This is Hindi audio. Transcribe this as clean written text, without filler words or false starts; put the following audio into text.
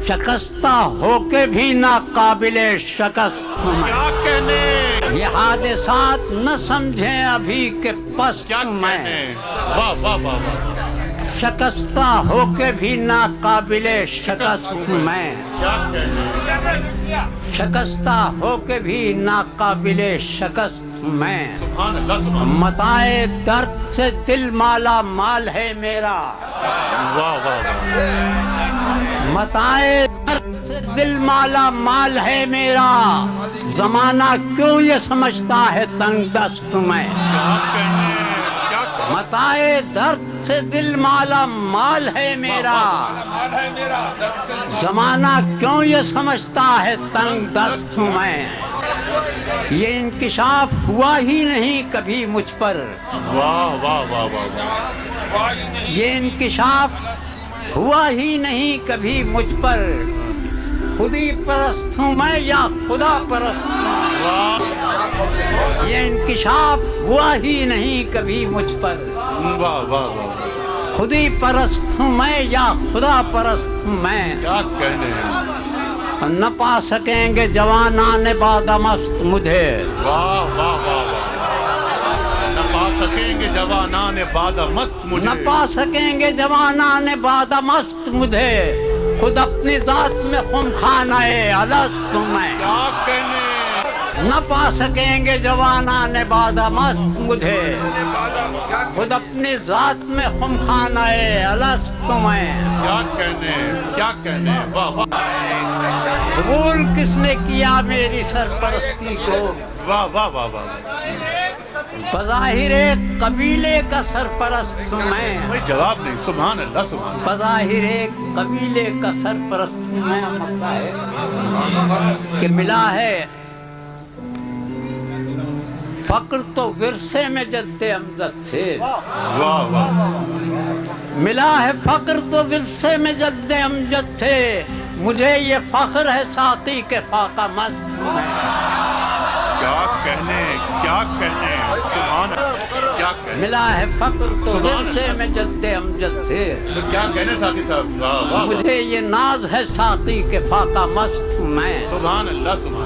शकस्ता होके भी ना काबिले शकस्त मैं। क्या कहने, ये हादसात न समझे अभी के पस्त क्या मैं। कहने, वाह वाह वाह वाह, शकस्ता होके भी ना काबिले शकस्त मैं। क्या कहने, शकस्ता होके भी ना काबिले शकस्त मैं। सुभान अल्लाह सुभान मताए दर्द से दिल माला माल है मेरा। वाह वाह वाह, मताए दर्द से दिल माला माल है मेरा। जमाना क्यों ये समझता है तंग दस्त में। क्या कहने, क्या कहने, मताए दर्द से दिल माला माल है मेरा। जमाना क्यों ये समझता है तंग दस्त में। ये इंकिशाफ हुआ ही नहीं कभी मुझ पर। वाह वाह वाह वाह वाह, ये इंकिशाफ हुआ ही नहीं कभी मुझ पर। खुदी परस्त हूँ मैं या खुदा परस्त हूँ। वाह ये इंकिशाफ हुआ ही नहीं कभी मुझ पर। वाह वाह वाह, खुदी परस्त हूँ मैं या खुदा परस्त हूँ मैं। क्या कहने, न पा सकेंगे जवानाने बादमस्त मुझे। वाह वाह वाह वाह, न पा सकेंगे जवानाने बादा मस्त मुझे। न पा सकेंगे जवानाने बादमस्त मुझे। खुद अपनी जात में खुमखाना-ए अलस्त मैं। क्या कहने, न पा सकेंगे जवानाने बादमस्त मुझे। खुद अपनी जात में खुमखाना-ए अलस्त मैं। क्या कहने, क्या कहने, वाह वाह कबूल किसने किया मेरी सरपरस्ती को। वाह वाह वाह वाह, बज़ाहिर एक कबीले का सरपरस्त हूँ मैं। कोई जवाब नहीं, सुभान अल्लाह सुभान अल्लाह। बज़ाहिर एक कबीले का सरपरस्त हूँ मैं। मसला है कि मिला है फक्र तो विरसे में जद्दे अमजद से। वाह वाह, मिला है फक्र तो विरसे में जद्दे अमजद से। मुझे ये फख्र है साकी के फाका मस्त हूँ मैं। क्या कहने, क्या कहने, सुभान अल्लाह, क्या कहने, मिला है फक्र तो विरसे में जद्दे अमजद से। तो क्या कहने साथी साहब, वाह वाह वाह, मुझे ये नाज है साकी के फाका मस्त हूँ मैं। सुभान अल्लाह सुभान